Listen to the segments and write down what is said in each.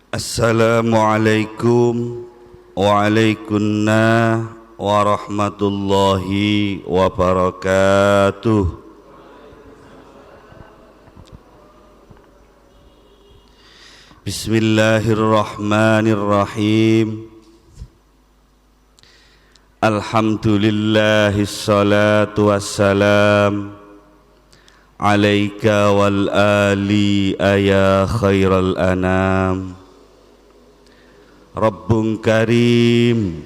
Assalamualaikum waalaikumsalam warahmatullahi wabarakatuh. Bismillahirrahmanirrahim. Alhamdulillahis salatu wassalam alaika wal ali ya khairal anam. Rabbun karim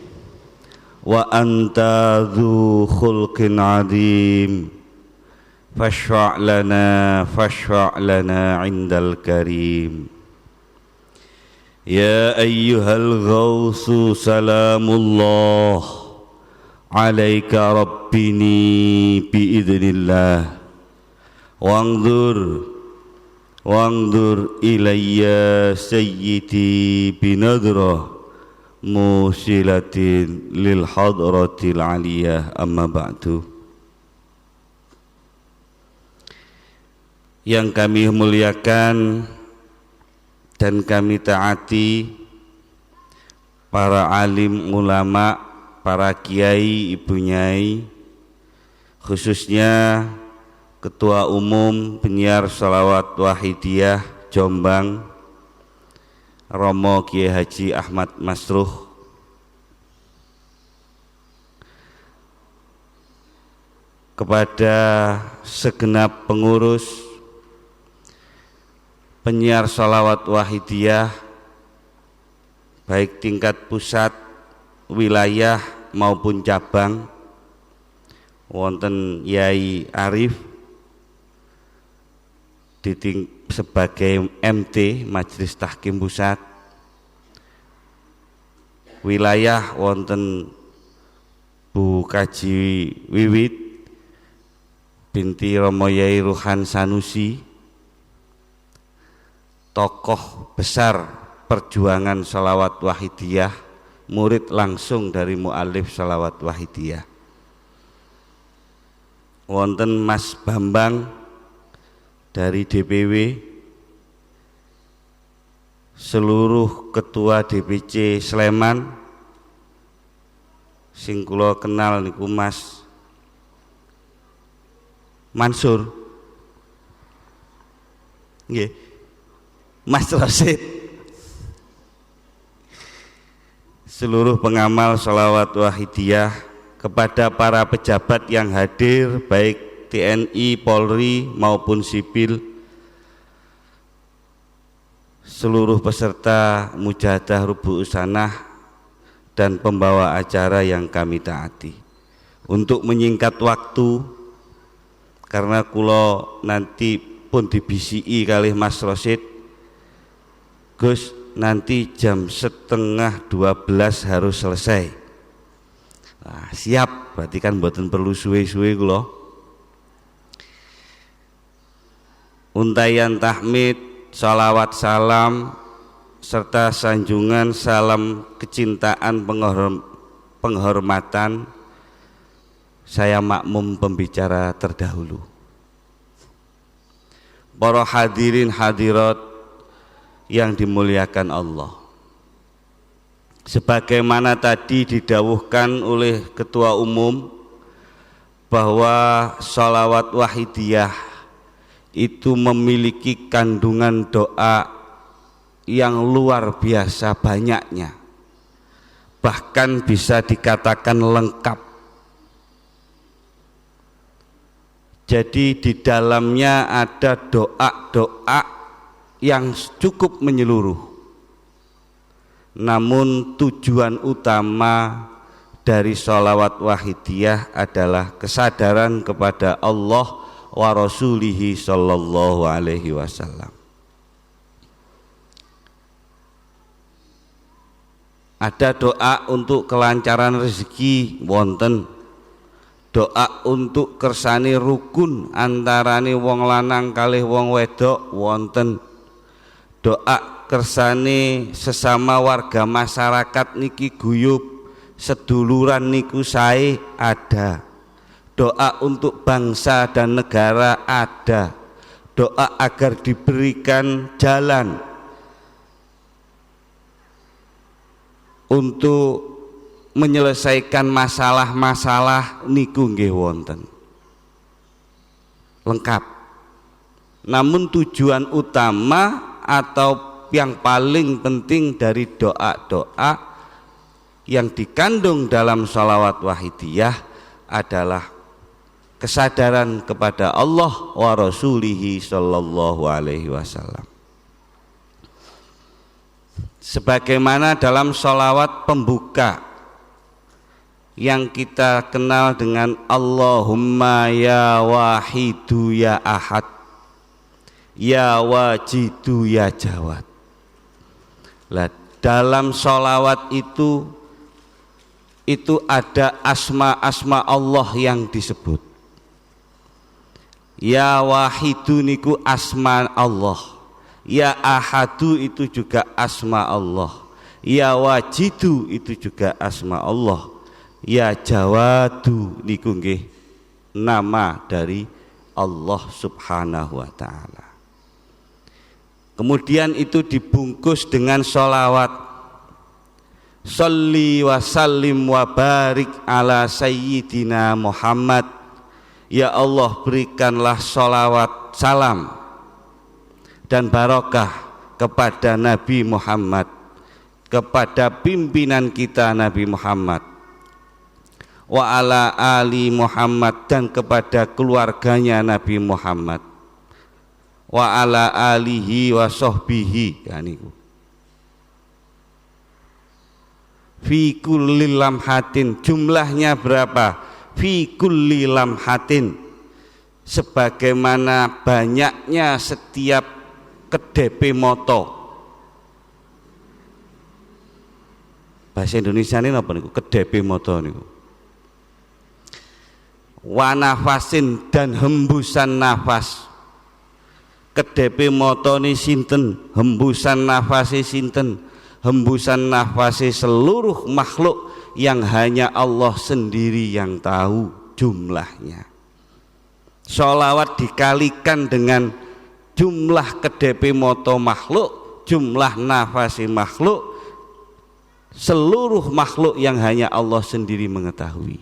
wa anta dzu khulqin adim fashfa' lana indal karim. Ya ayyuhal ghawsu salamullah alaika rabbini biidznillah Wangdur ilayya sayyidi binadrah musilatin lil hadratil aliyah, amma ba'du. Yang kami muliakan dan kami taati para alim ulama, para kiai, ibu nyai, khususnya Ketua Umum Penyiar Sholawat Wahidiyah Jombang, Romo Kiai Haji Ahmad Masruh, kepada segenap pengurus Penyiar Sholawat Wahidiyah baik tingkat pusat, wilayah maupun cabang, wonten Yai Arif sebagai MT Majelis Tahkim Pusat, wilayah wonten Bu Kaji Wiwit binti Romo Yai Ruhan Sanusi, tokoh besar perjuangan Sholawat Wahidiyah, murid langsung dari mu'alif Sholawat Wahidiyah, wonten Mas Bambang dari DPW, seluruh ketua DPC Sleman, sing kula kenal niku Mas Mansur, nggih, Mas Rosid, seluruh pengamal Sholawat Wahidiyah, kepada para pejabat yang hadir baik TNI, Polri maupun sipil, seluruh peserta mujahadah rubu'us sanah dan pembawa acara yang kami taati. Untuk menyingkat waktu, karena kulo nanti pun dibisiki kalih Mas Rosid, Gus nanti jam 11:30 harus selesai. Nah, siap, berarti kan mboten perlu suwe-suwe kulo. Untayan tahmid, salawat salam, serta sanjungan salam kecintaan penghormatan, saya makmum pembicara terdahulu. Para hadirin hadirat yang dimuliakan Allah, sebagaimana tadi didawuhkan oleh Ketua Umum bahwa Sholawat Wahidiyah itu memiliki kandungan doa yang luar biasa banyaknya, bahkan bisa dikatakan lengkap. Jadi di dalamnya ada doa-doa yang cukup menyeluruh, namun tujuan utama dari Sholawat Wahidiyah adalah kesadaran kepada Allah wa rasulihi sallallahu alaihi wasallam. Ada doa untuk kelancaran rezeki wonten, doa untuk kersane rukun antarane wong lanang kalih wong wedok wonten, doa kersane sesama warga masyarakat niki guyub, seduluran niku sae ada, doa untuk bangsa dan negara ada, doa agar diberikan jalan untuk menyelesaikan masalah-masalah niku nggih wonten lengkap. Namun tujuan utama atau yang paling penting dari doa-doa yang dikandung dalam sholawat wahidiyah adalah kesadaran kepada Allah wa rasulihi sallallahu alaihi wasallam. Sebagaimana dalam sholawat pembuka yang kita kenal dengan Allahumma ya wahidu ya ahad ya wajidu ya jawad. Lah, dalam sholawat itu ada asma-asma Allah yang disebut. Ya wahidu niku asma Allah, ya ahadu itu juga asma Allah, ya wajidu itu juga asma Allah, ya jawadu niku nggih nama dari Allah subhanahu wa ta'ala. Kemudian itu dibungkus dengan sholawat Sholli wa sallim wa barik ala sayyidina Muhammad. Ya Allah, berikanlah sholawat, salam dan barokah kepada Nabi Muhammad, kepada pimpinan kita Nabi Muhammad, wa ala ali Muhammad, dan kepada keluarganya Nabi Muhammad, wa ala alihi wa sahbihi. Ya, niku fi kulli lamhatin, jumlahnya berapa? Fi kulli lamhatin, sebagaimana banyaknya setiap kedep moto. Bahasa Indonesia ini apa niku? Kedep moto niku. Wa nafasin, dan hembusan nafas. Kedep moto ni sinten, hembusan nafasi sinten, hembusan nafasi seluruh makhluk yang hanya Allah sendiri yang tahu jumlahnya. Sholawat dikalikan dengan jumlah kedep moto makhluk, jumlah nafasi makhluk, seluruh makhluk yang hanya Allah sendiri mengetahui.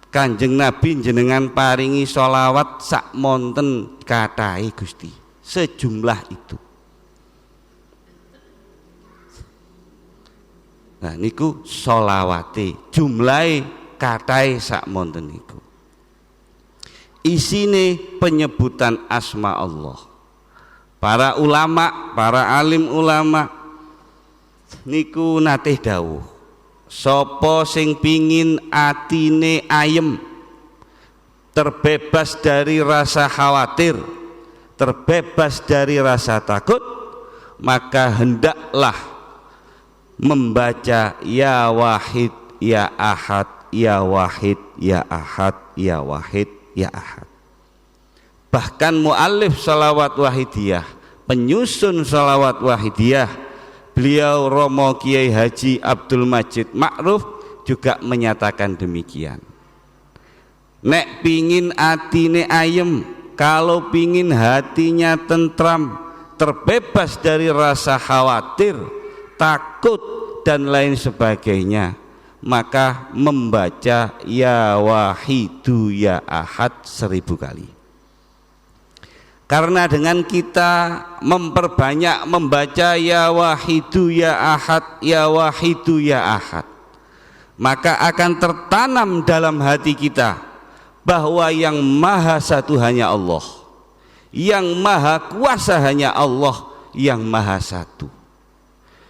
Kanjeng Nabi jenengan paringi sholawat sak monten katai Gusti, sejumlah itu. Nah niku sholawate, jumlahe katai sak monten niku. Isine penyebutan asma Allah. Para ulama, para alim ulama niku natih dawuh, sapa sing pingin atine ayem, terbebas dari rasa khawatir, terbebas dari rasa takut, maka hendaklah membaca ya wahid ya ahad ya wahid ya ahad ya wahid ya ahad. Bahkan muallif sholawat wahidiyah, penyusun sholawat wahidiyah, beliau Romo Kiai Haji Abdul Majid Ma'ruf juga menyatakan demikian. Nek pingin atine ayem, kalau pingin hatinya tentram, terbebas dari rasa khawatir, takut dan lain sebagainya, maka membaca ya wahidu ya ahad 1000 kali. Karena dengan kita memperbanyak membaca ya wahidu ya ahad ya wahidu ya ahad, maka akan tertanam dalam hati kita bahwa yang maha satu hanya Allah, yang maha kuasa hanya Allah, yang maha satu.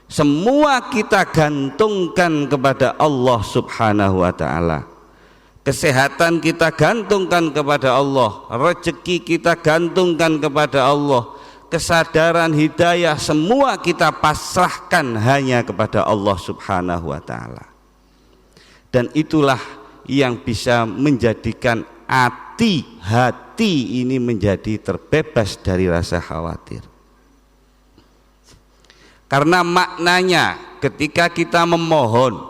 Semua kita gantungkan kepada Allah subhanahu wa ta'ala. Kesehatan kita gantungkan kepada Allah, rezeki kita gantungkan kepada Allah, kesadaran hidayah semua kita pasrahkan hanya kepada Allah subhanahu wa ta'ala. Dan itulah yang bisa menjadikan hati ini menjadi terbebas dari rasa khawatir. Karena maknanya ketika kita memohon,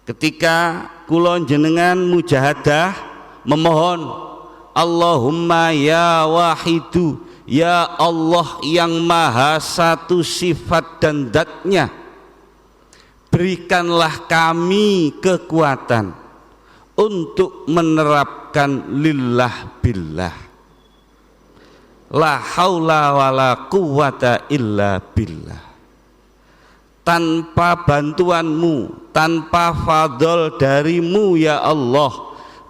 ketika kulon jenengan mujahadah memohon Allahumma ya wahidu, ya Allah yang maha satu sifat dan zatnya, berikanlah kami kekuatan untuk menerapkan lillah billah, la haula wala quwata illa billah. Tanpa bantuanmu, tanpa fadl darimu ya Allah,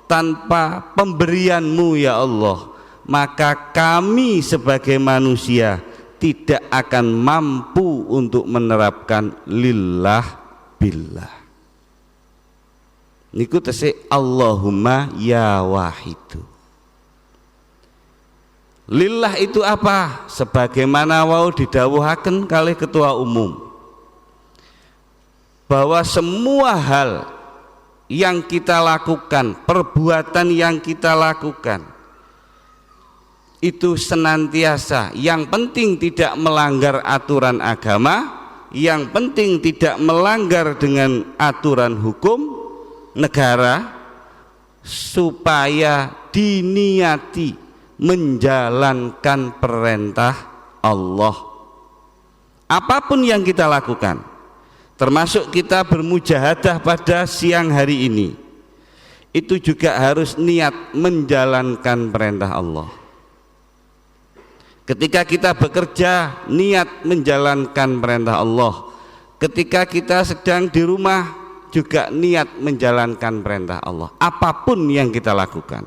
tanpa pemberianmu ya Allah, maka kami sebagai manusia tidak akan mampu untuk menerapkan lillah billah. Niku tesih Allahumma ya wahidu. Lillah itu apa? Sebagaimana wau didhawuhaken kalih ketua umum, bahwa semua hal yang kita lakukan, perbuatan yang kita lakukan itu senantiasa yang penting tidak melanggar aturan agama, yang penting tidak melanggar dengan aturan hukum negara, supaya diniati menjalankan perintah Allah. Apapun yang kita lakukan, termasuk kita bermujahadah pada siang hari ini, itu juga harus niat menjalankan perintah Allah. Ketika kita bekerja, niat menjalankan perintah Allah. Ketika kita sedang di rumah, juga niat menjalankan perintah Allah. Apapun yang kita lakukan.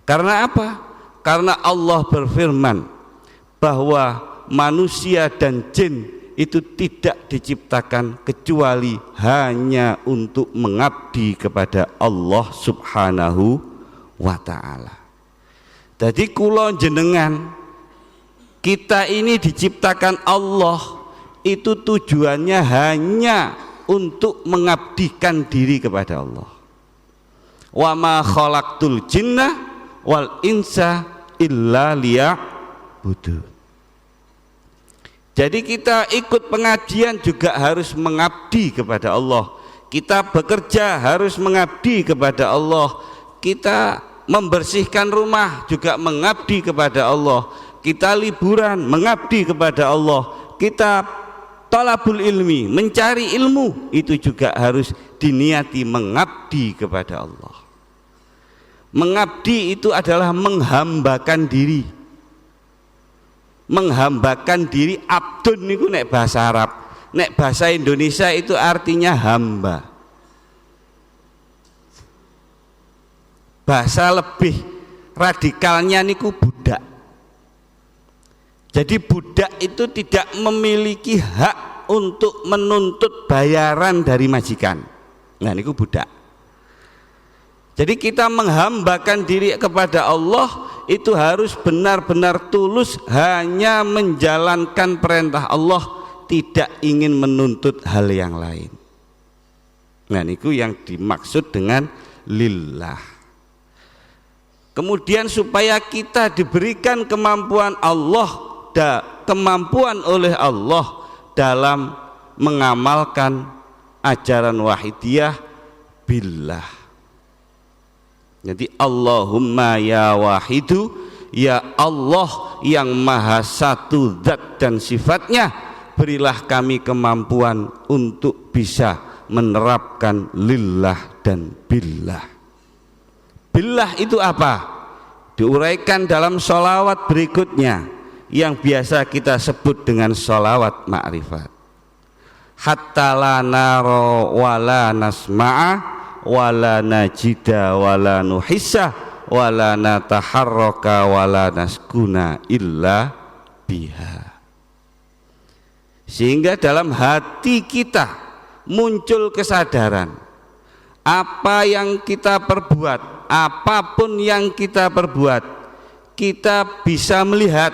Karena apa? Karena Allah berfirman bahwa manusia dan jin itu tidak diciptakan kecuali hanya untuk mengabdi kepada Allah Subhanahu wa ta'ala. Jadi kula jenengan, kita ini diciptakan Allah itu tujuannya hanya untuk mengabdikan diri kepada Allah. Wa ma khalaqtul jinna wal insa illa liya'budun. Jadi kita ikut pengajian juga harus mengabdi kepada Allah. Kita bekerja harus mengabdi kepada Allah. Kita membersihkan rumah juga mengabdi kepada Allah. Kita liburan mengabdi kepada Allah. Kita talabul ilmi, mencari ilmu, itu juga harus diniati mengabdi kepada Allah. Mengabdi itu adalah menghambakan diri. Menghambakan diri, abdun niku nek bahasa Arab, nek bahasa Indonesia itu artinya hamba. Bahasa lebih radikalnya niku budak. Jadi budak itu tidak memiliki hak untuk menuntut bayaran dari majikan. Nah niku budak. Jadi kita menghambakan diri kepada Allah itu harus benar-benar tulus, hanya menjalankan perintah Allah, tidak ingin menuntut hal yang lain. Nah niku yang dimaksud dengan lillah. Kemudian supaya kita diberikan kemampuan kemampuan oleh Allah dalam mengamalkan ajaran wahidiyah billah. Jadi Allahumma ya wahidu, ya Allah yang maha satu zat dan sifatnya, berilah kami kemampuan untuk bisa menerapkan lillah dan billah. Billah itu apa? Diuraikan dalam sholawat berikutnya yang biasa kita sebut dengan sholawat ma'rifat. Hatta la nara wala nasma'a wala najida wala nuhissa wala nataharraka wala naskuna illa biha. Sehingga dalam hati kita muncul kesadaran, apa yang kita perbuat, apapun yang kita perbuat, kita bisa melihat,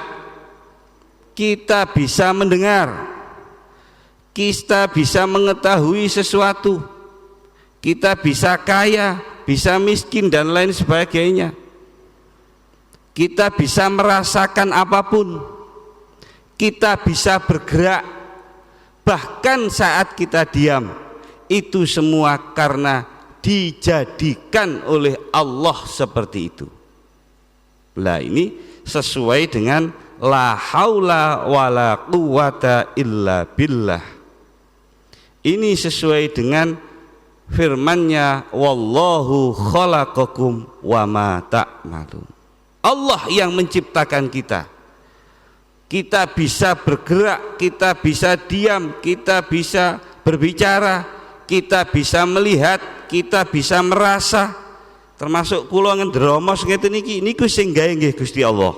kita bisa mendengar, kita bisa mengetahui sesuatu, kita bisa kaya, bisa miskin dan lain sebagainya. Kita bisa merasakan apapun, kita bisa bergerak, bahkan saat kita diam, itu semua karena dijadikan oleh Allah seperti itu. Lah ini sesuai dengan la haula wala quwata illa billah. Ini sesuai dengan firman-Nya, wallahu khalaqakum wa ma ta'malun. Allah yang menciptakan kita. Kita bisa bergerak, kita bisa diam, kita bisa berbicara, kita bisa melihat, kita bisa merasa. Termasuk kula ngendromos ngeten niki, niku sing gawe nggih Gusti Allah.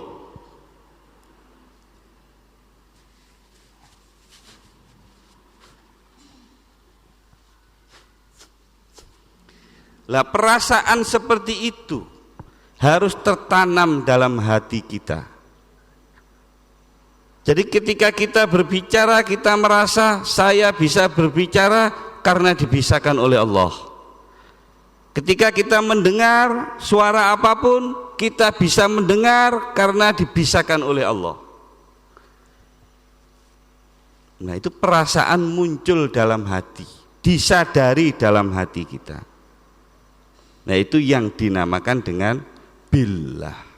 Lah perasaan seperti itu harus tertanam dalam hati kita. Jadi ketika kita berbicara, kita merasa saya bisa berbicara karena dibisakan oleh Allah. Ketika kita mendengar suara apapun, kita bisa mendengar karena dibisakan oleh Allah. Nah, itu perasaan muncul dalam hati, disadari dalam hati kita. Nah, itu yang dinamakan dengan billah.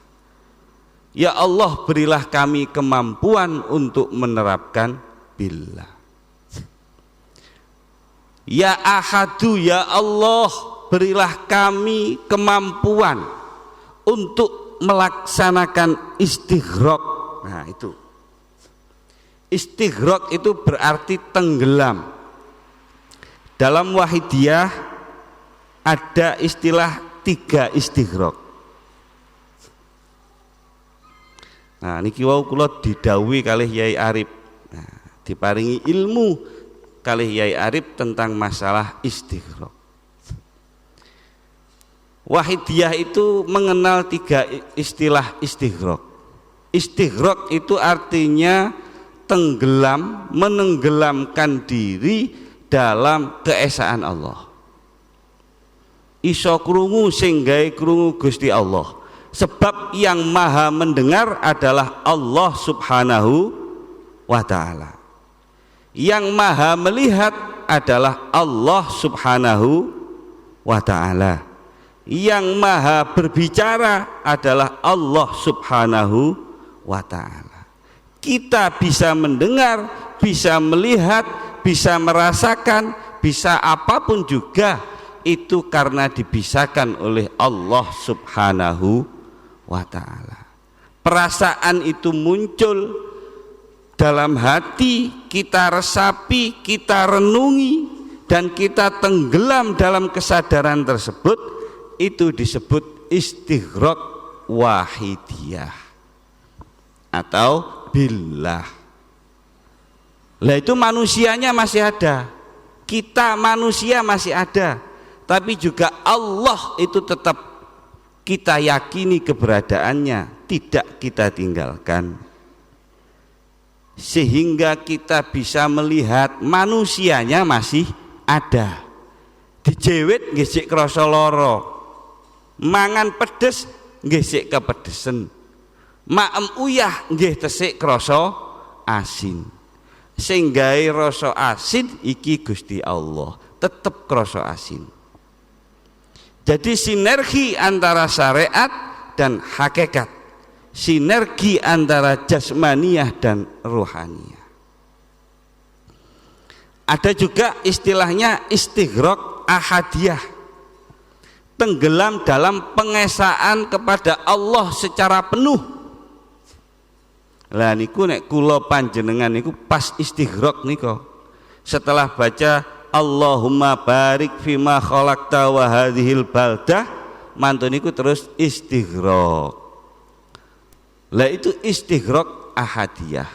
Ya Allah, berilah kami kemampuan untuk menerapkan billah. Ya Ahadu, ya Allah, berilah kami kemampuan untuk melaksanakan istighraq. Nah, itu istighraq itu berarti tenggelam. Dalam Wahidiyah ada istilah 3 istighraq. Nah, niki wau kula didhawuhi kalih Yai Arif. Nah, diparingi ilmu kalih Yai Arif tentang masalah istighraq. Wahidiyah itu mengenal 3 istilah istighraq. Istighraq itu artinya tenggelam, menenggelamkan diri dalam keesaan Allah. Iso krungu sing gawe krungu Gusti Allah. Sebab yang maha mendengar adalah Allah subhanahu wa ta'ala. Yang maha melihat adalah Allah subhanahu wa ta'ala. Yang maha berbicara adalah Allah subhanahu wa ta'ala. Kita bisa mendengar, bisa melihat, bisa merasakan, bisa apapun juga, itu karena dibisakan oleh Allah subhanahu wa ta'ala. Perasaan itu muncul dalam hati, kita resapi, kita renungi, dan kita tenggelam dalam kesadaran tersebut. Itu disebut istighraq wahidiyah atau billah. Lah itu manusianya masih ada, kita manusia masih ada, tapi juga Allah itu tetap kita yakini keberadaannya, tidak kita tinggalkan, sehingga kita bisa melihat manusianya masih ada. Dijewit nggih sik krasa lara, mangan pedes nggih sik kepedesen, maem uyah nggih tesik krasa asin. Sing gawe rasa asin iki Gusti Allah, tetep krasa asin. Jadi sinergi antara syariat dan hakikat, sinergi antara jasmaniyah dan ruhaniyah. Ada juga istilahnya istighraq ahadiyah, tenggelam dalam pengesaan kepada Allah secara penuh. Lah niku nek kula panjenengan niku pas istighraq niku, setelah baca Allahumma barik fima khalaqta wa hadhil baldah, mantun niku terus istighraq. Lah itu istighraq ahadiyah.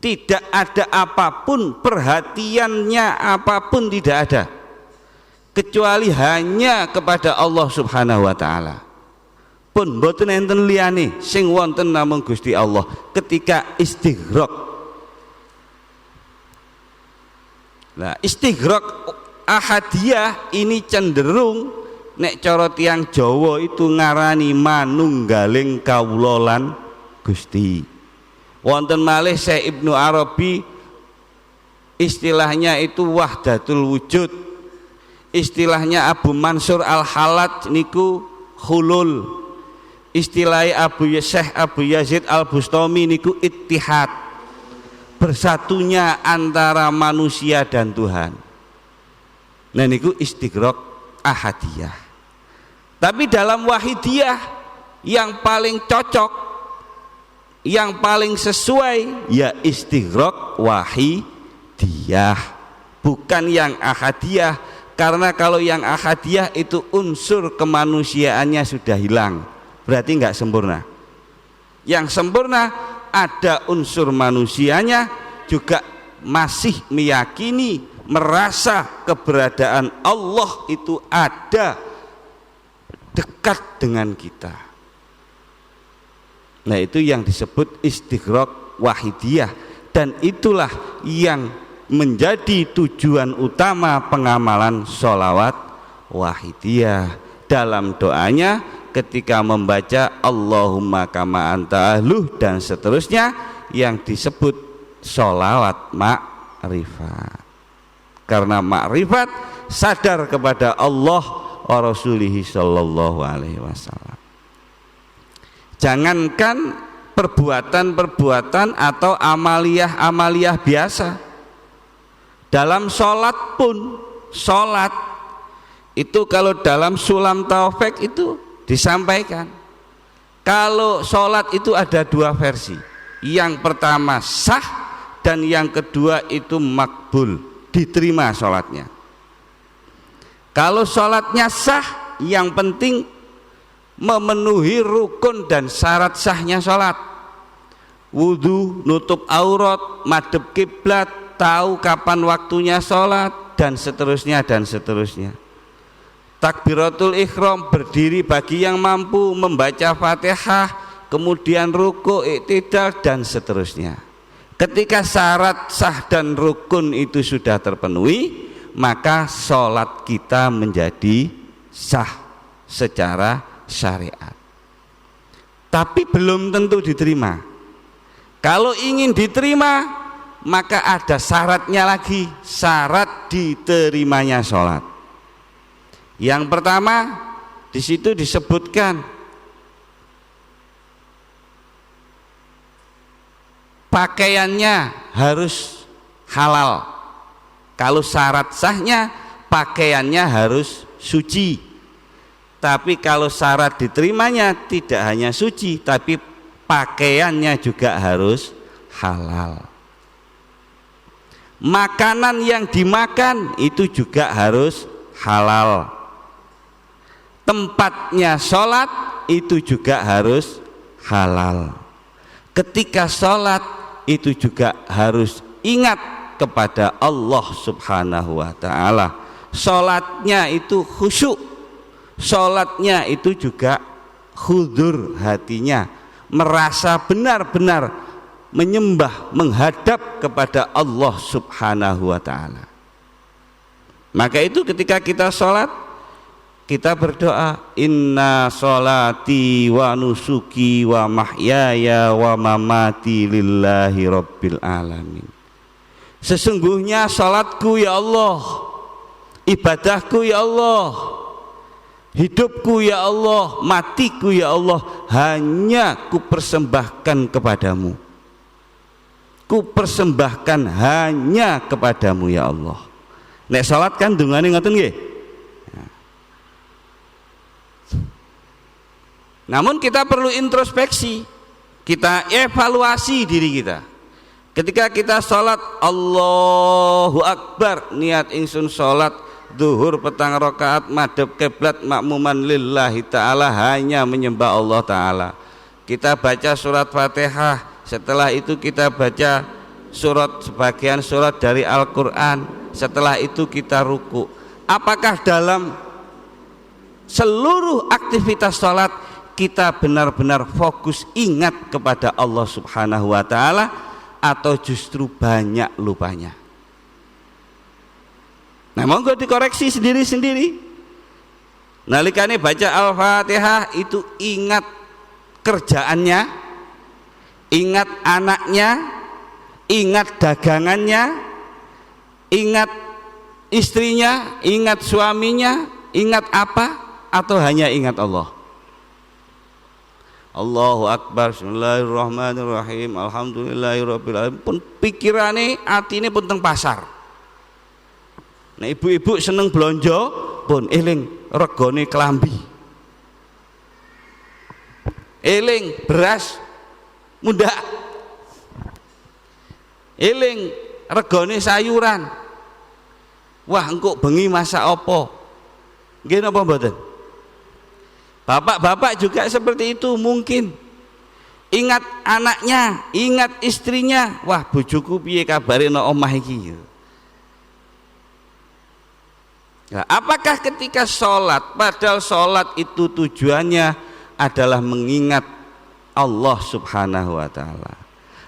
Tidak ada apapun, perhatiannya apapun tidak ada, kecuali hanya kepada Allah subhanahu wa ta'ala. Pun mboten enten liyane, sing wonten namung Gusti Allah ketika istighraq. Nah, istighraq ahadiyah ini cenderung nek cara tiyang Jawa itu ngarani manunggaling kawula lan Gusti. Wonten malih Syekh Ibnu Arabi istilahnya itu wahdatul wujud. Istilahnya Abu Mansur Al-Halat niku hulul. Istilah Syekh Abu Yazid Al-Bustami niku ittihad. bersatunya antara manusia dan Tuhan. Nah niku istighraq ahadiyah. Tapi dalam wahidiyah yang paling cocok, yang paling sesuai ya istighraq wahidiyah, bukan yang ahadiyah. Karena kalau yang ahadiyah itu unsur kemanusiaannya sudah hilang, berarti nggak sempurna. Yang sempurna ada unsur manusianya, juga masih meyakini, merasa keberadaan Allah itu ada dekat dengan kita. Nah itu yang disebut istighraq wahidiyah, dan itulah yang menjadi tujuan utama pengamalan sholawat wahidiyah. Dalam doanya ketika membaca Allahumma kama anta ahluh dan seterusnya, yang disebut sholawat ma'rifat, karena ma'rifat sadar kepada Allah wa rasulihi sallallahu alaihi wasallam. Jangankan perbuatan-perbuatan atau amaliyah-amaliyah biasa, dalam sholat pun, sholat itu kalau dalam sulam taufik itu disampaikan, kalau sholat itu ada dua versi, yang pertama sah dan yang kedua itu makbul, diterima sholatnya. Kalau sholatnya sah, yang penting memenuhi rukun dan syarat sahnya sholat, wudhu, nutup aurat, madhep kiblat, tahu kapan waktunya sholat, dan seterusnya dan seterusnya. Takbiratul ihram, berdiri bagi yang mampu, membaca Fatihah, kemudian ruku, iktidal, dan seterusnya. Ketika syarat sah dan rukun itu sudah terpenuhi, maka sholat kita menjadi sah secara syariat. Tapi belum tentu diterima. Kalau ingin diterima, maka ada syaratnya lagi, syarat diterimanya sholat. Yang pertama di situ disebutkan pakaiannya harus halal. Kalau syarat sahnya pakaiannya harus suci. Tapi kalau syarat diterimanya tidak hanya suci, tapi pakaiannya juga harus halal. Makanan yang dimakan itu juga harus halal. Tempatnya sholat itu juga harus halal. Ketika sholat itu juga harus ingat kepada Allah subhanahu wa ta'ala. Sholatnya itu khusyuk, sholatnya itu juga khudur hatinya, merasa benar-benar menyembah, menghadap kepada Allah subhanahu wa ta'ala. Maka itu ketika kita sholat, kita berdoa, inna sholati wa nusuki wa mahyaya wa mamati lillahi rabbil alamin. Sesungguhnya sholatku ya Allah, ibadahku ya Allah, hidupku ya Allah, matiku ya Allah, hanya kupersembahkan kepadamu. Kupersembahkan hanya kepadamu ya Allah. Nek sholat kan dungane ngoten nggih. Namun kita perlu introspeksi, kita evaluasi diri kita. Ketika kita sholat Allahu Akbar, niat ingsun sholat zuhur petang rakaat madhep kiblat makmuman lillahi ta'ala, hanya menyembah Allah ta'ala. Kita baca surat Fatihah, setelah itu kita baca sebagian surat dari Al-Quran, setelah itu kita ruku. Apakah dalam seluruh aktivitas sholat kita benar-benar fokus ingat kepada Allah subhanahu wa ta'ala, atau justru banyak lupanya? Nah, monggo dikoreksi sendiri-sendiri. Nalikane baca Al-Fatihah itu ingat kerjaannya, ingat anaknya, ingat dagangannya, ingat istrinya, ingat suaminya, ingat apa, atau hanya ingat Allah? Allahu Akbar, bismillahirrahmanirrahim, alhamdulillahirabbil alamin, pun pikirane atine pun teng pasar. Nah ibu-ibu seneng blonjo pun eling regane klambi, eling beras mundak, eling regane sayuran. Wah engko bengi masak apa? Nggih napa mboten? Bapak-bapak juga seperti itu mungkin. Ingat anaknya, ingat istrinya. Wah bojoku piye kabare nang omah iki. Nah, apakah ketika sholat, padahal sholat itu tujuannya adalah mengingat Allah subhanahu wa ta'ala.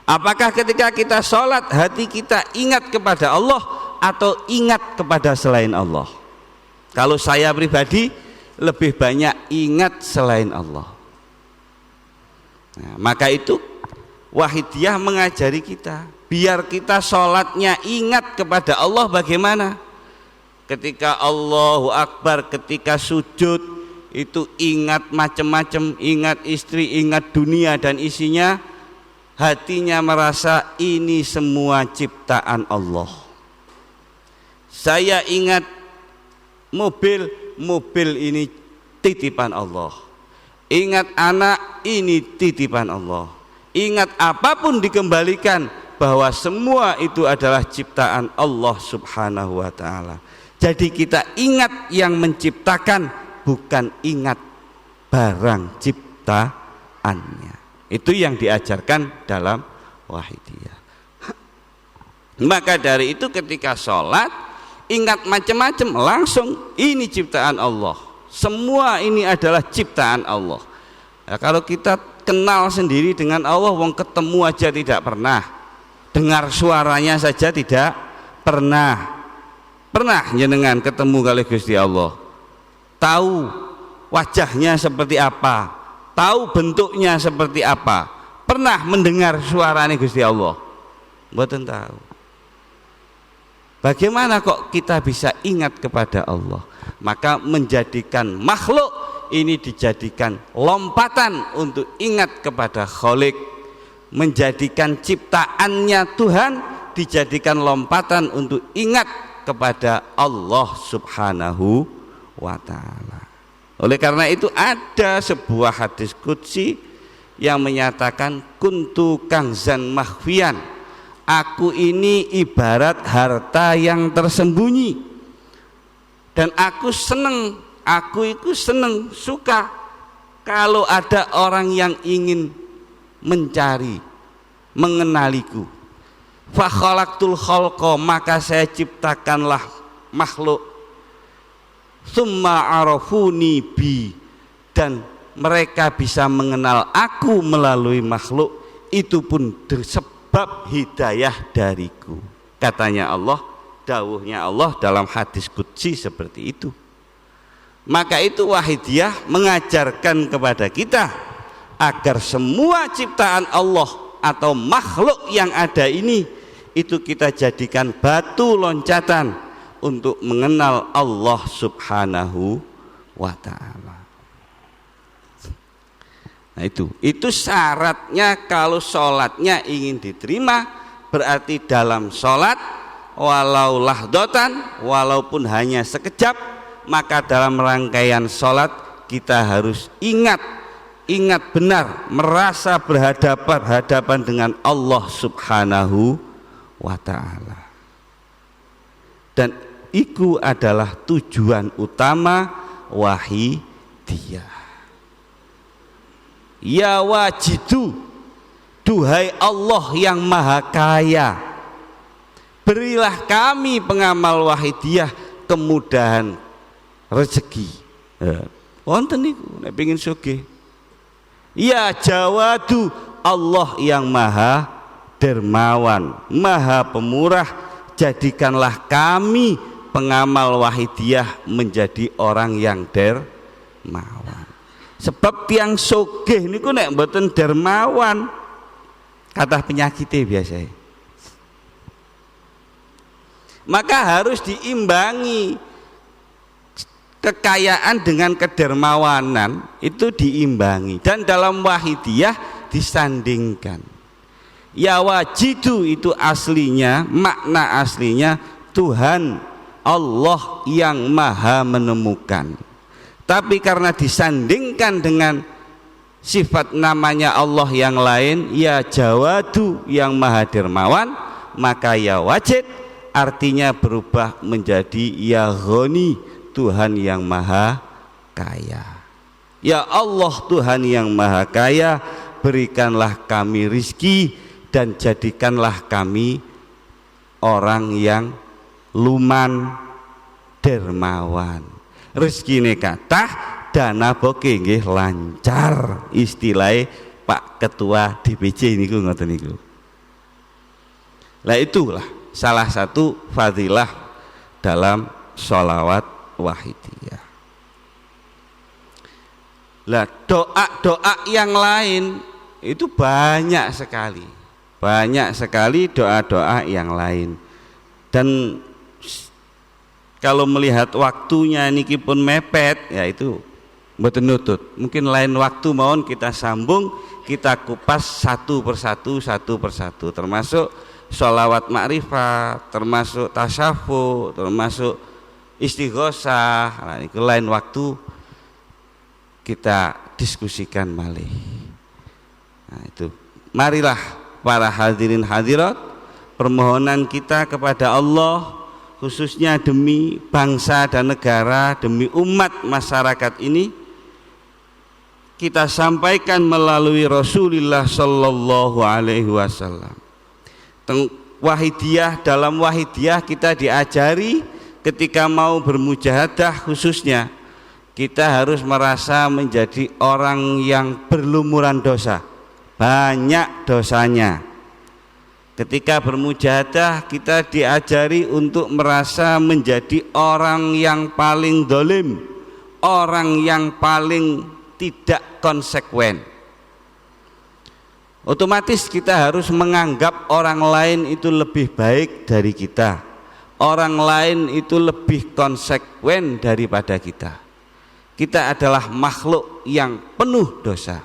Apakah ketika kita sholat hati kita ingat kepada Allah atau ingat kepada selain Allah? Kalau saya pribadi lebih banyak ingat selain Allah. Nah, maka itu Wahidiyah mengajari kita biar kita sholatnya ingat kepada Allah. Bagaimana? Ketika Allahu Akbar, ketika sujud itu ingat macam-macam, ingat istri, ingat dunia dan isinya. Hatinya merasa ini semua ciptaan Allah. Saya ingat mobil ini titipan Allah. Ingat anak ini titipan Allah. Ingat apapun dikembalikan bahwa semua itu adalah ciptaan Allah subhanahu wa ta'ala. Jadi kita ingat yang menciptakan, bukan ingat barang ciptaannya. Itu yang diajarkan dalam Wahidiyah. Maka dari itu ketika sholat ingat macam-macam, langsung ini ciptaan Allah. Semua ini adalah ciptaan Allah. Nah, kalau kita kenal sendiri dengan Allah, wong ketemu aja tidak pernah, dengar suaranya saja tidak pernah. Pernah jenengan ketemu kali Gusti Allah, tahu wajahnya seperti apa, tahu bentuknya seperti apa, pernah mendengar suaranya Gusti Allah? Mboten tahu. Bagaimana kok kita bisa ingat kepada Allah? Maka menjadikan makhluk ini dijadikan lompatan untuk ingat kepada Khalik. Menjadikan ciptaannya Tuhan dijadikan lompatan untuk ingat kepada Allah subhanahu wa ta'ala. Oleh karena itu ada sebuah hadis qudsi yang menyatakan kuntu kangzan makhfiyan, aku ini ibarat harta yang tersembunyi, dan aku itu seneng, suka kalau ada orang yang ingin mencari, mengenaliku. Fa khalaqtul khalqa, maka saya ciptakanlah makhluk. Tsumma arafuni bi, dan mereka bisa mengenal aku melalui makhluk. Itu pun sebab hidayah dariku. Katanya Allah, dawuhnya Allah dalam hadis qudsi seperti itu. Maka itu Wahidiyah mengajarkan kepada kita agar semua ciptaan Allah atau makhluk yang ada ini itu kita jadikan batu loncatan untuk mengenal Allah subhanahu wa ta'ala. Nah itu syaratnya kalau sholatnya ingin diterima. Berarti dalam sholat walau lahdotan, walaupun hanya sekejap, maka dalam rangkaian sholat kita harus ingat benar, merasa berhadapan dengan Allah subhanahu wa ta'ala. Dan itu adalah tujuan utama Wahidiyah. Ya wajidu, duhai Allah yang maha kaya, berilah kami pengamal Wahidiyah kemudahan rezeki. Wonten niku nek pengin sugih. Ya Jawadu, Allah yang maha dermawan, maha pemurah, jadikanlah kami pengamal Wahidiyah menjadi orang yang dermawan. Sebab tiang sugih niku nek mboten dermawan, kathah penyakite biasa. Maka harus diimbangi. kekayaan dengan kedermawanan itu diimbangi, dan dalam wahidiyah disandingkan. Ya wajidu itu aslinya, makna aslinya Tuhan Allah yang maha menemukan, tapi karena disandingkan dengan sifat namanya Allah yang lain, ya Jawadu yang maha dermawan, maka ya wajid artinya berubah menjadi ya Ghani Tuhan yang maha kaya. Ya Allah Tuhan yang maha kaya, berikanlah kami rizki dan jadikanlah kami orang yang luman dermawan. Rezekine kathah dana boke nggih lancar, istilahnya Pak Ketua DPC niku ngoten niku. Lah itulah salah satu fadilah dalam sholawat wahidiyah. Lah doa-doa yang lain itu banyak sekali doa-doa yang lain, dan kalau melihat waktunya niki pun mepet, ya itu mboten nutut. Mungkin lain waktu mohon kita sambung, kita kupas satu persatu, termasuk sholawat ma'rifat, termasuk tasyafu, termasuk istighosah. Nah, itu lain waktu kita diskusikan malih. Nah, itu marilah para hadirin hadirat, permohonan kita kepada Allah khususnya demi bangsa dan negara, demi umat masyarakat ini, kita sampaikan melalui Rasulullah Sallallahu Alaihi Wasallam. Wahidiyah, dalam wahidiyah kita diajari ketika mau bermujahadah khususnya kita harus merasa menjadi orang yang berlumuran dosa, banyak dosanya. Ketika bermujahadah kita diajari untuk merasa menjadi orang yang paling dolim, orang yang paling tidak konsekuen. Otomatis kita harus menganggap orang lain itu lebih baik dari kita, orang lain itu lebih konsekuen daripada kita. Kita adalah makhluk yang penuh dosa.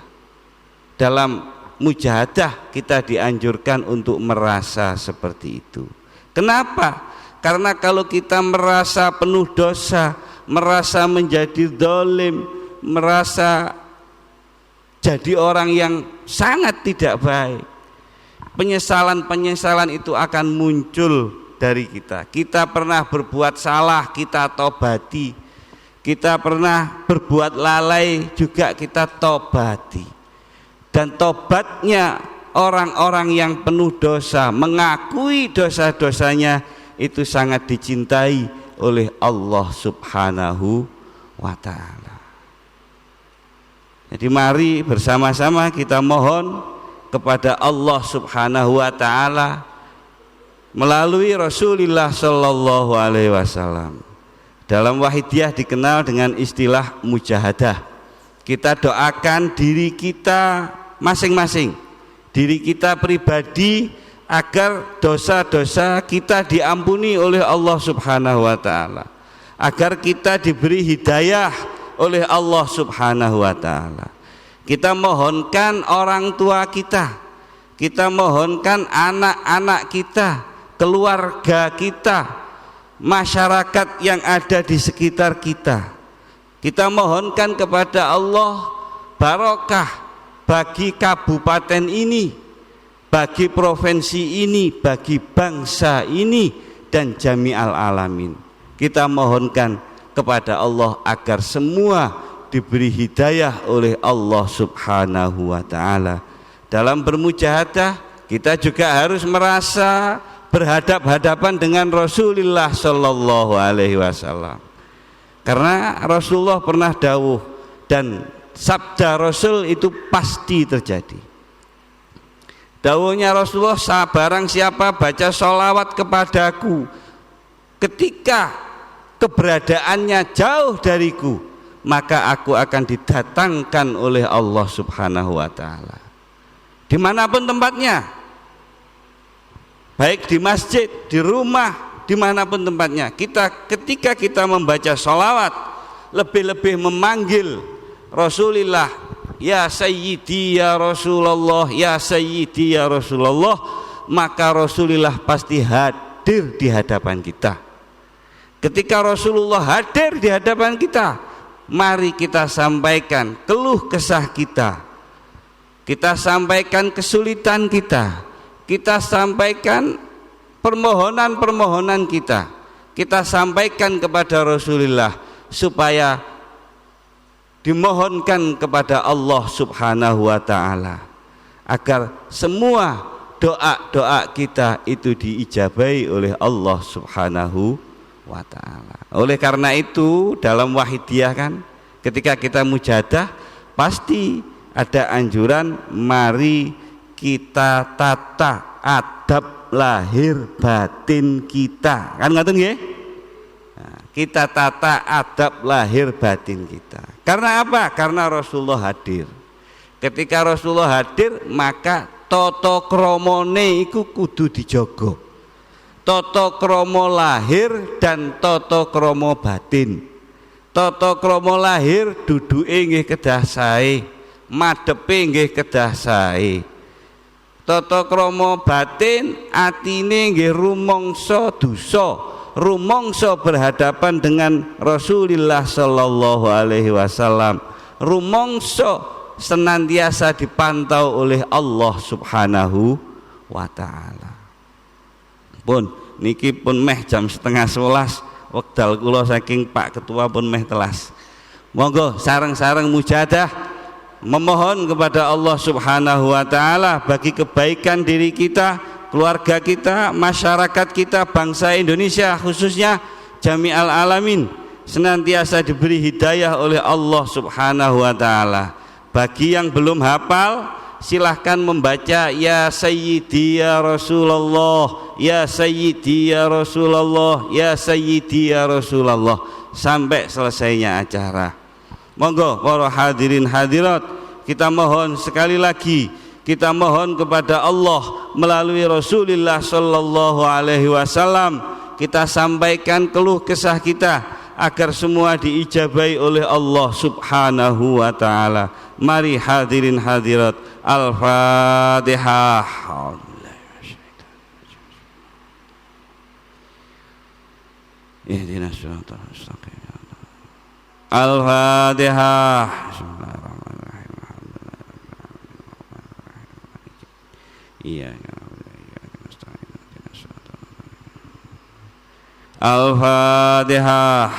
Dalam mujahadah kita dianjurkan untuk merasa seperti itu. Kenapa? Karena kalau kita merasa penuh dosa, merasa menjadi zalim, merasa jadi orang yang sangat tidak baik, penyesalan itu akan muncul dari kita. Kita pernah berbuat salah, kita tobati. Kita pernah berbuat lalai, juga kita tobati. Dan tobatnya orang-orang yang penuh dosa, mengakui dosa-dosanya, itu sangat dicintai oleh Allah Subhanahu wa ta'ala. Jadi mari bersama-sama kita mohon kepada Allah Subhanahu wa ta'ala melalui Rasulullah Sallallahu Alaihi Wasallam. Dalam wahidiyah dikenal dengan istilah mujahadah. Kita doakan diri kita masing-masing, diri kita pribadi, agar dosa-dosa kita diampuni oleh Allah Subhanahu wa ta'ala, agar kita diberi hidayah oleh Allah Subhanahu wa ta'ala. Kita mohonkan orang tua kita, kita mohonkan anak-anak kita, keluarga kita, masyarakat yang ada di sekitar kita. Kita mohonkan kepada Allah barokah bagi kabupaten ini, bagi provinsi ini, bagi bangsa ini, dan jami'al alamin. Kita mohonkan kepada Allah agar semua diberi hidayah oleh Allah Subhanahu wa ta'ala. Dalam bermujahadah kita juga harus merasa berhadap-hadapan dengan Rasulullah Sallallahu Alaihi Wasallam, karena Rasulullah pernah dawuh dan sabda Rasul itu pasti terjadi. Dawuhnya Rasulullah, barang siapa baca sholawat kepadaku ketika keberadaannya jauh dariku, maka aku akan didatangkan oleh Allah Subhanahu wa ta'ala dimanapun tempatnya, baik di masjid, di rumah, dimanapun tempatnya. Ketika kita membaca sholawat, lebih-lebih memanggil Rasulullah, ya Sayyidi ya Rasulullah, ya Sayyidi ya Rasulullah, maka Rasulullah pasti hadir di hadapan kita. Ketika Rasulullah hadir di hadapan kita, mari kita sampaikan keluh kesah kita, kita sampaikan kesulitan kita sampaikan permohonan-permohonan kita sampaikan kepada Rasulullah, supaya dimohonkan kepada Allah Subhanahu wa ta'ala agar semua doa-doa kita itu diijabahi oleh Allah Subhanahu wa ta'ala. Oleh karena itu dalam wahidiyah kan, ketika kita mujadah pasti ada anjuran mari kita tata adab lahir batin kita, kan ngaten nggih? Nah, kita tata adab lahir batin kita. Karena apa? Karena Rasulullah hadir. Ketika Rasulullah hadir, maka tata kramane iku kudu dijaga. Tata krama lahir dan tata krama batin. Tata krama lahir duduke nggih kedah sae, madhepe nggih kedah sae. Tata krama batin atine nggih rumangsa dosa, rumangsa berhadapan dengan Rasulullah sallallahu alaihi wasallam, rumangsa senantiasa dipantau oleh Allah Subhanahu wa taala. Pun niki pun meh jam 10:30 wekdal kula saking Pak Ketua pun meh telas. Monggo sareng-sareng mujadah memohon kepada Allah Subhanahu wa taala bagi kebaikan diri kita, keluarga kita, masyarakat kita, bangsa Indonesia khususnya jami'al alamin senantiasa diberi hidayah oleh Allah Subhanahu wa taala. Bagi yang belum hafal, silahkan membaca ya Sayyidi ya Rasulullah, ya Sayyidi ya Rasulullah, ya Sayyidi ya Rasulullah sampai selesainya acara. Monggo para hadirin hadirat, kita mohon sekali lagi, kita mohon kepada Allah melalui Rasulullah sallallahu alaihi wasallam, kita sampaikan keluh kesah kita agar semua diijabahi oleh Allah Subhanahu wa taala. Mari hadirin hadirat, Al-Fatihah. Ihdinas siratal mustaqim. Al-Fatihah. Al-Fatihah.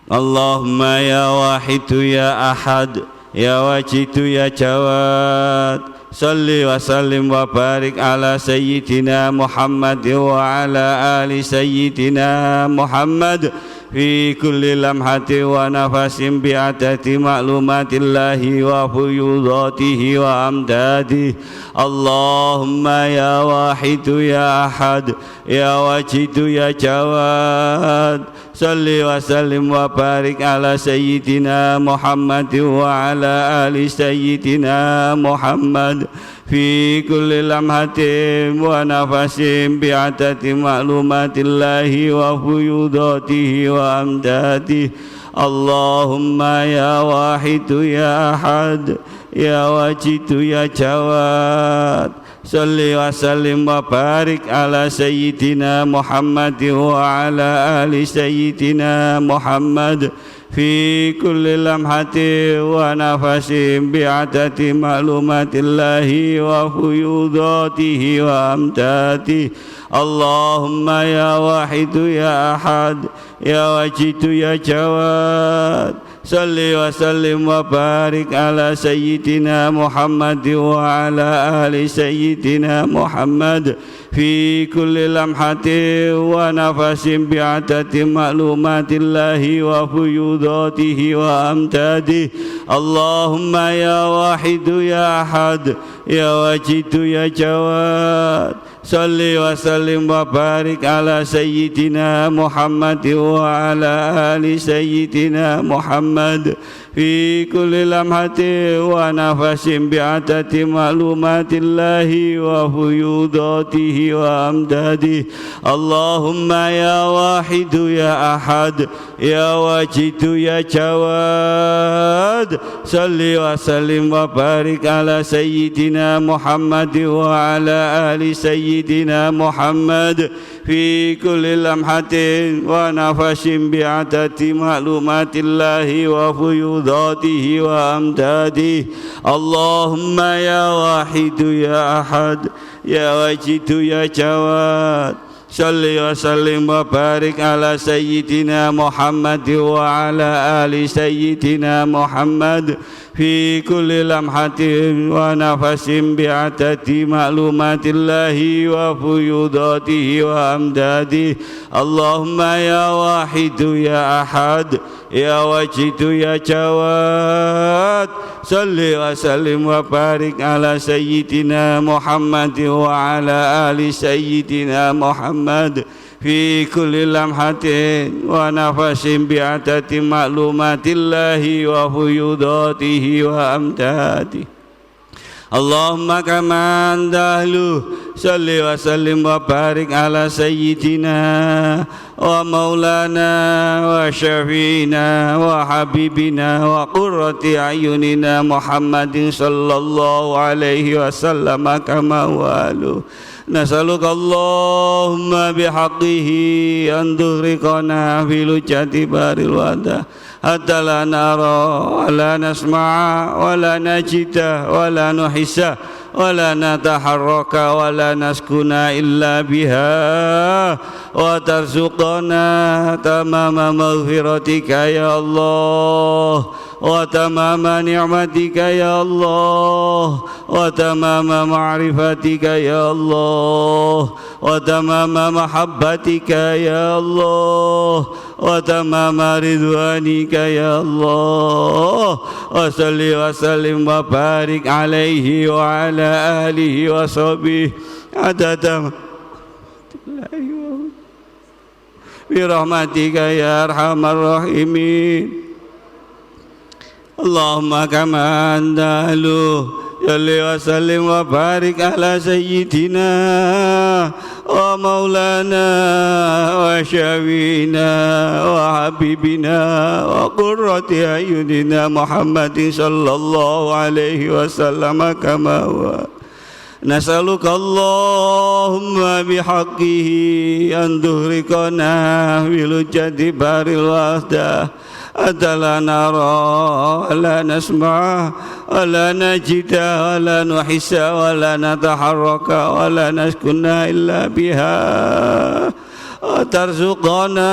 Allahumma ya wahidu ya ahad, ya wajidu ya jawad, salli wa sallim wa barik ala sayyidina Muhammad wa ala ali sayyidina Muhammad fi kulli lamhati wa nafasin bi'adati ma'lumatillahi wa fuyudatihi wa amdadihi. Allahumma ya wahidu ya ahad, ya wajidu ya jawad, salli wa sallim wa barik ala sayyidina Muhammad wa ala ali sayyidina Muhammad fi kulli lamhatin wa nafasin bi'adati ma'lumatillahi wa fuyudatihi wa amdadihi. Allahumma ya wahidu ya ahad, ya wajidu ya jawad, salli wa sallim wa barik ala sayyidina Muhammad wa ala ali sayyidina Muhammad fi kulli lamhati wa nafasin bi'adati ma'lumatillahi wa fuyudatihi wa amdadihi. Allahumma ya wahidu ya ahad, ya wajidu ya jawad, salli wa sallim wa barik ala sayyidina Muhammad wa ala ali sayyidina Muhammad fi kulli lamhatin wa nafasin bi'adati ma'lumatillahi wa fuyudatihi wa amdadihi. Allahumma ya wahidu ya ahad, ya wajidu ya jawad, salli wa sallim wa barik ala sayyidina Muhammad wa ala ali sayyidina Muhammad fi kulli lamhati wa nafasin bi'adati ma'lumatillahi wa fuyudatihi wa amdadihi. Allahumma ya wahidu ya ahad ya wajidu ya jawad, salli wa sallim wa barik ala sayyidina Muhammad wa ala ali sayyidina Muhammad fi kulli lamhatin wa nafasin bi'adati ma'lumatillahi wa fuyudatihi wa amdadihi. Allahumma ya wahidu ya ahad ya wajidu ya jawad, salli wa sallim wa barik ala sayyidina Muhammad wa ala ali sayyidina Muhammad fi kulli lamhatin wa nafasin bi'adati ma'lumatillahi wa fuyudatihi wa amdadihi. Allahumma ya wahidu ya ahad ya wajidu ya jawad, salli wa sallim wa barik ala sayyidina Muhammad wa ala ali sayyidina Muhammad fi kulli lamhatin wa nafasin bi'adati ma'lumatillahi wa fuyudatihi wa amdadihi. Allahumma kama andahlu, salli wa sallim wa barik ala sayyidina wa maulana wa syafi'ina wa habibina wa qurrati ayunina Muhammadin sallallahu alaihi wasallam kama walu. Nasaluka Allahumma bihaqqihi an tughriqana fi lujati baril wadah hatta la nara wa la nasma'a wa la najida wa la nuhissa wa la nataharraka wa la naskuna illa biha wa tarzuqana tamama maghfiratika ya Allah wa tamama ni'matika ya Allah wa tamama ma'rifatika ya Allah wa tamama mahabbatika ya Allah wa tamama ridwanika ya Allah wa salli wa sallim wa barik alaihi wa ala alihi wa sahbihi adada bi rahmatika ya arhamar rahimin. Allahumma kama anta ahlu, salli wa sallim wa barik ala sayyidina wa maulana wa syafi'ina wa habibina wa qurrati ayunina Muhammadin sallallahu alaihi wasallam kama wa. Nasaluka Allahumma bihaqqihi an tughriqana bil jadi baril wahdah hatta la nara wa la nasma' wa la najida wa la nuhissa wa la nataharraka wa la naskuna illa biha wa tarzuqana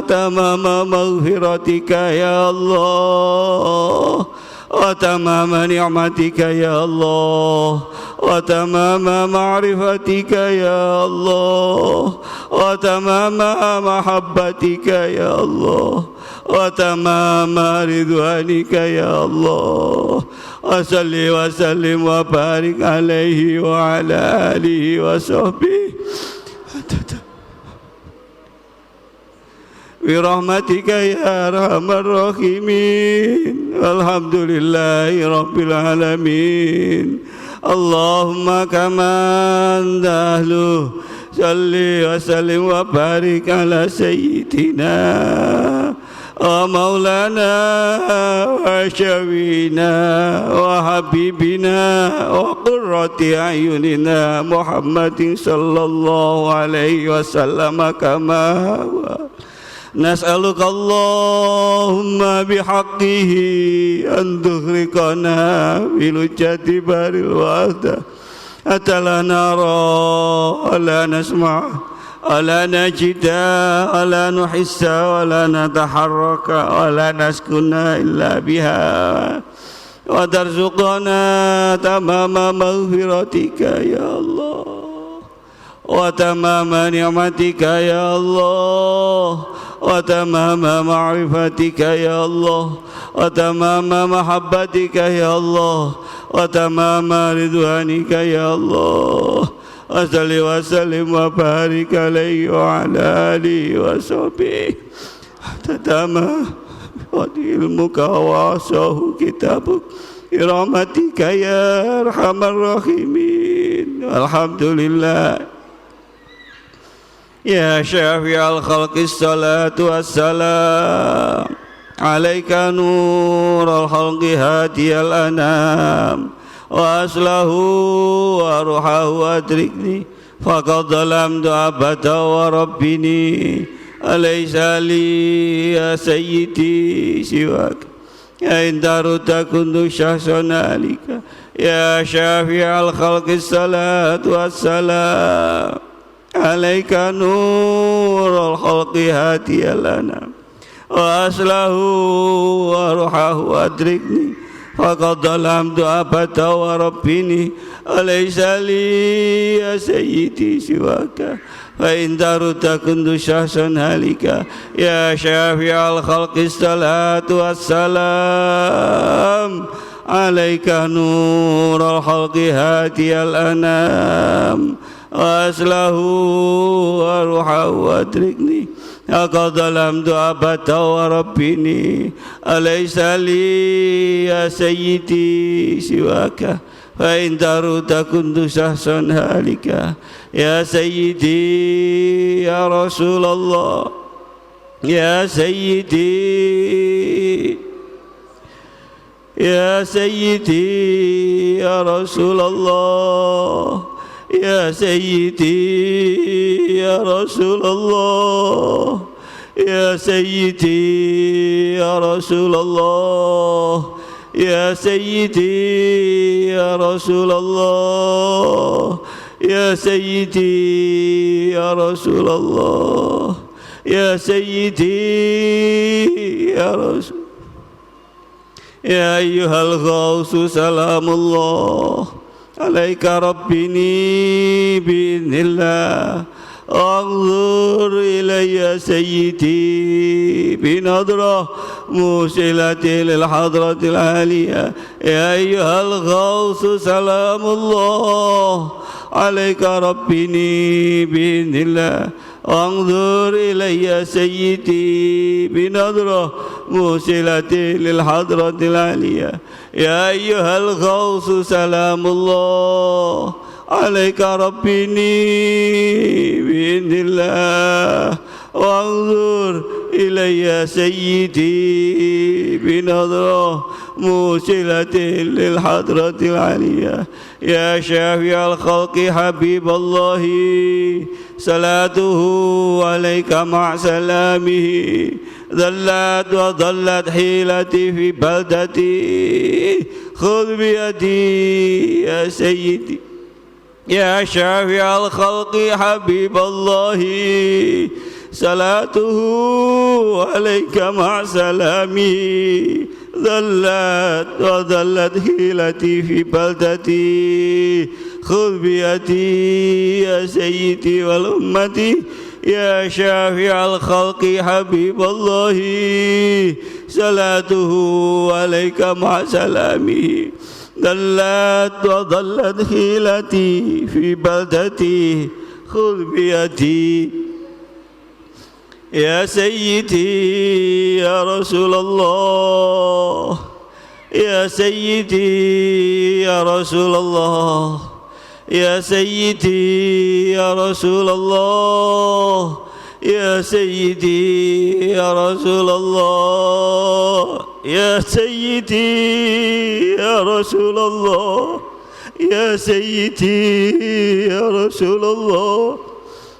tamama maghfiratika ya Allah wa tamama ni'matika ya Allah wa tamama ma'rifatika ya Allah wa tamama mahabbatika ya Allah wa tamama ridwanika ya Allah wa salli wa sallim wa barik alaihi wa ala alihi wa sahbihi bi rahmatika ya arhamar rahimin. Alhamdulillahi rabbil alamin. Allahumma kama anta ahlu, salli wa sallim wa barik ala sayyidina wa maulana wa syafi'ina wa habibina wa qurrati ayunina Muhammadin sallallahu alaihi wasallam kama wa. Nas'aluka Allahumma bihaqqihi an tughriqana bil jati baril wahdah hatta la nara wa la nasma' wa la najida wa la nuhissa wa la nataharraka wa la naskuna illa biha wa tarzuqana tamama maghfiratika ya Allah wa tamama ni'matika ya Allah wa tamama ma'rifatika ya Allah wa tamama mahabbatika ya Allah wa tamama ridwanika ya Allah وصل وسلم وبارك عليه وعلى آله وصحبه تتامى علمك وواسعه كتابك برحمتك يا أرحم الراحمين. الحمد لله يا شافع الخلق الصلاة والسلام عليك نور الخلق هادي الأنام وأصله وروحه أدركني فقد ظلمت أبدا وربني أليس لي يا سيدي سواك إن درت كنت شخصا عليك يا شافع الخلق الصلاة والسلام عليك نور الخلق هادي الأنام وأصله وروحه أدركني فقد ظلمت أبدا وربني أليس لي يا سيدي سواك فإن درت كنت شخصا هالكا يا شافع الخلق الصلاة والسلام عليك نور الخلق هادي الأنام وأصله وروحه أدركني فقد ظلمت أبدا وربني أليس لي يا سيدي سواك فإن درت كنت شخصا هالكا يا سيدي يا رسول الله يا سيدي يا سيدي يا رسول الله يا سيدي يا رسول الله يا سيدي يا رسول الله يا سيدي يا رسول الله يا سيدي يا رسول الله يا سيدي يا رسول يا أيها الغوث سلام الله عليك ربني بإذن الله انظر إلي سيدي بنظرة موصلة للحضرة العالية يا أيها الغوث سلام الله عليك ربني بإذن الله انظر إلي سيدي بنظرة موصلة للحضرة العالية يا أيها الغوث سلام الله عليك ربني بإذن الله وانظر إلي سيدي بنظرة موصلة للحضرة العالية يا شافع الخلق حبيب الله صلاته عليك مع سلامه ذلت وضلت حيلتي في بلدتي خذ بيدي يا سيدي يا شافع الخلق حبيب الله صلاته عليك مع سلامي ذلت وذلت حيلتي في بلدتي خذ بيدي يا سيدي والأمة يا شافع الخلق حبيب الله صلاته عليك مع سلامه ذلت وضلت حيلتي في بلدتي خذ بيدي يا سيدي يا رسول الله يا سيدي يا رسول الله يا سيدي يا رسول الله يا سيدي يا رسول الله يا سيدي يا رسول الله يا سيدي يا رسول الله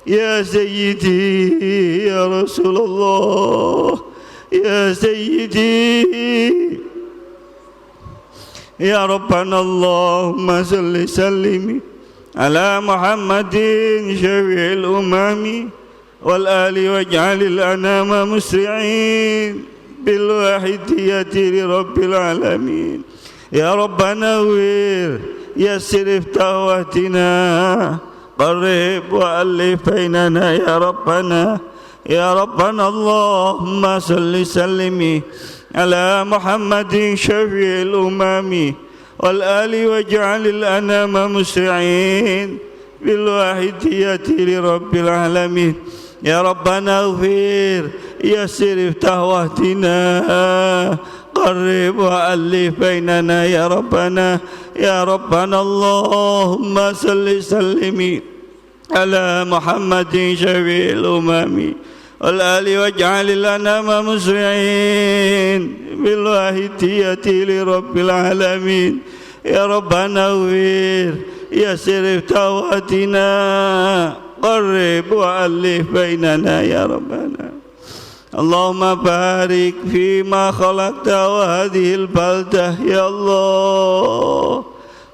يا سيدي يا رسول الله يا سيدي يا ربنا اللهم صل سلم على محمد شفيع الأمم والآل واجعل الأنام مسرعين بالواحدية لرب العالمين يا ربنا نوّر يسر افتح واهدنا قرب وألف بيننا يا ربنا اللهم صل سلم على محمد شفيع الأمم والآل واجعل الأنام مسرعين بالواحدية لرب العالمين. يا ربنا اغفر يسر افتح واهدنا قرب وألف بيننا يا ربنا. يا ربنا اللهم صل سلم على محمد شفيع الأمم والآل واجعل لنا مسرعين بالواحدية لرب العالمين. يا ربنا اغفر يسر افتح واهدنا قرب وألف بيننا يا ربنا. اللهم بارك فيما خلقت وهذه البلدة يا الله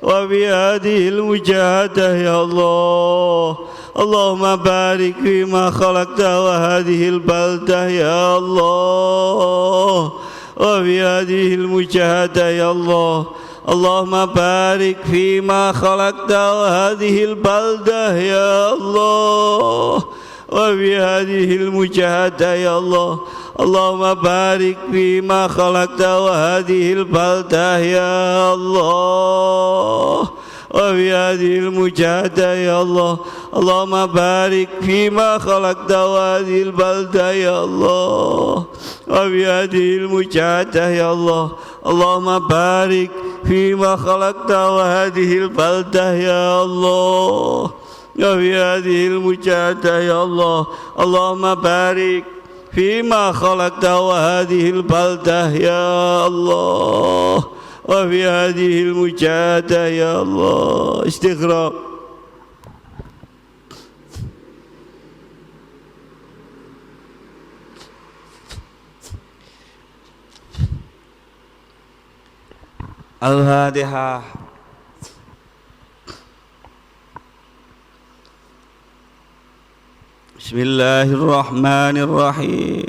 وبهذه المجاهدة يا الله. اللهم بارك فيما خلقت وهذه البلدة يا الله وبهذه المجاهدة يا الله. اللهم بارك فيما خلقت وهذه البلدة يا الله وبهذه المجاهدة يا الله. اللهم بارك فيما خلقت وهذه البلدة يا الله وبهذه المجاهدة يا الله. اللهم بارك فيما خلقت وهذه البلدة يا الله وبهذه المجاهدة يا الله. اللهم بارك فيما خلقت وهذه البلدة يا الله وبهذه المجاهدة يا الله. اللهم بارك فيما خلقت وهذه البلدة يا الله وبهذه المجاهدة يا الله. استغفر. الفاتحة. بسم الله الرحمن الرحيم.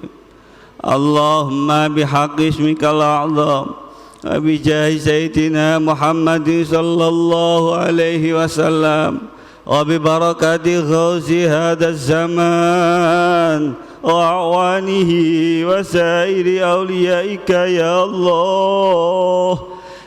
اللهم بحق اسمك الأعظم وبجاه سيدنا محمد صلى الله عليه وسلم وببركة غوث هذا الزمان وأعوانه وسائر أوليائك يا الله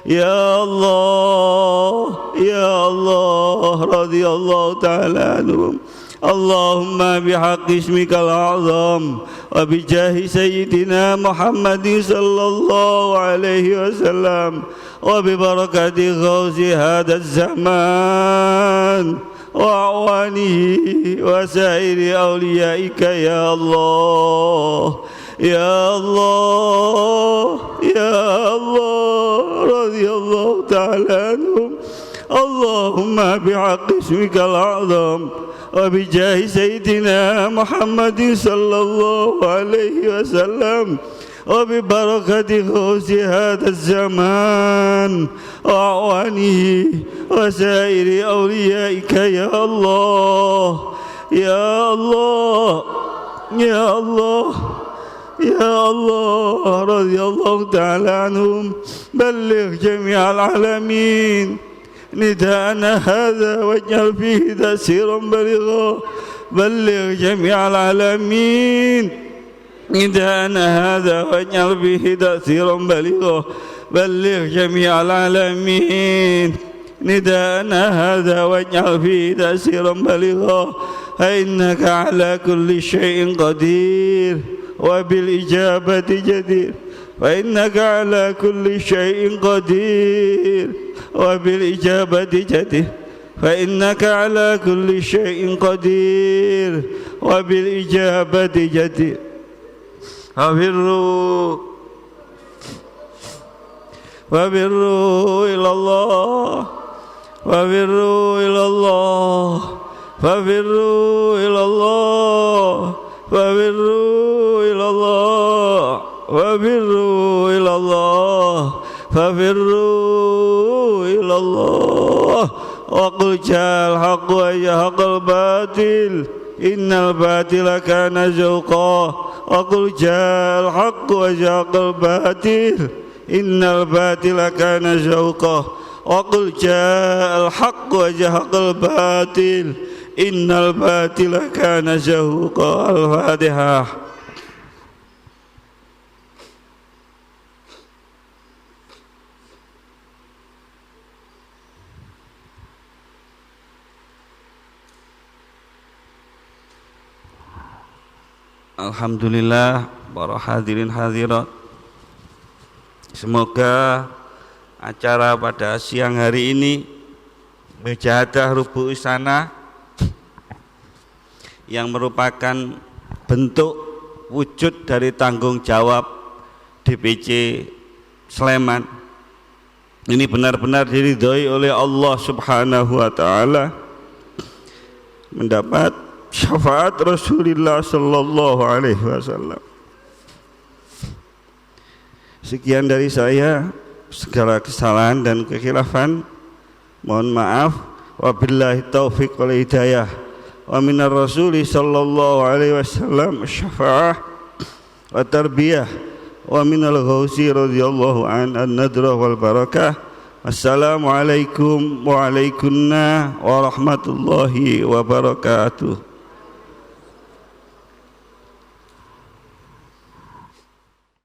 يا الله يا الله رضي الله تعالى عنهم. اللهم بحق اسمك الأعظم وبجاه سيدنا محمد صلى الله عليه وسلم وببركة غوث هذا الزمان وأعوانه وسائر أوليائك يا الله يا الله يا الله رضي الله تعالى عنهم. اللهم بحق اسمك الأعظم وبجاه سيدنا محمد صلى الله عليه وسلم وببركة غوث هذا الزمان وأعوانه وسائر أوليائك يا الله يا الله يا الله يا الله رضي الله تعالى عنهم. بلغ جميع العالمين نداءنا هذا واجعل فيه تأثيرا بليغا. بلغ جميع العالمين نداءنا هذا واجعل فيه تأثيرا بليغا. بلغ جميع العالمين نداءنا هذا واجعل فيه تأثيرا بليغا. فإنك على كل شيء قدير وبالإجابة جدير. فإنك على كل شيء قدير وبالإجابة جدير. فإنك على كل شيء قدير وبالإجابة جدير. فبروا إلى الله فبروا إلى الله فبروا إلى الله فبروا إلى الله فبروا إلى الله فبروا إلى الله. وقل جاء الحق ويحق الباطل إن الباطل كان زهوقا. وقل جاء الحق ويحق الباطل إن الباطل كان زهوقا. وقل جاء الحق ويحق الباطل إن الباطل كان زهوقا. الفاتحة. Alhamdulillah, para hadirin hadirat, semoga acara pada siang hari ini Mujahadah Rubu'i Sana yang merupakan bentuk wujud dari tanggung jawab DPC Sleman ini benar-benar diridhoi oleh Allah Subhanahu wa taala, mendapat syafaat Rasulullah sallallahu alaihi wasallam. Sekian dari saya, segala kesalahan dan kekhilafan mohon maaf. Wabillahi taufiq wal hidayah. Wa minar rasuli sallallahu alaihi wasallam syafa'ah wa tarbiyah wa minal ghausi radhiyallahu an-nadrah wal barakah. Wassalamualaikum warahmatullahi wabarakatuh.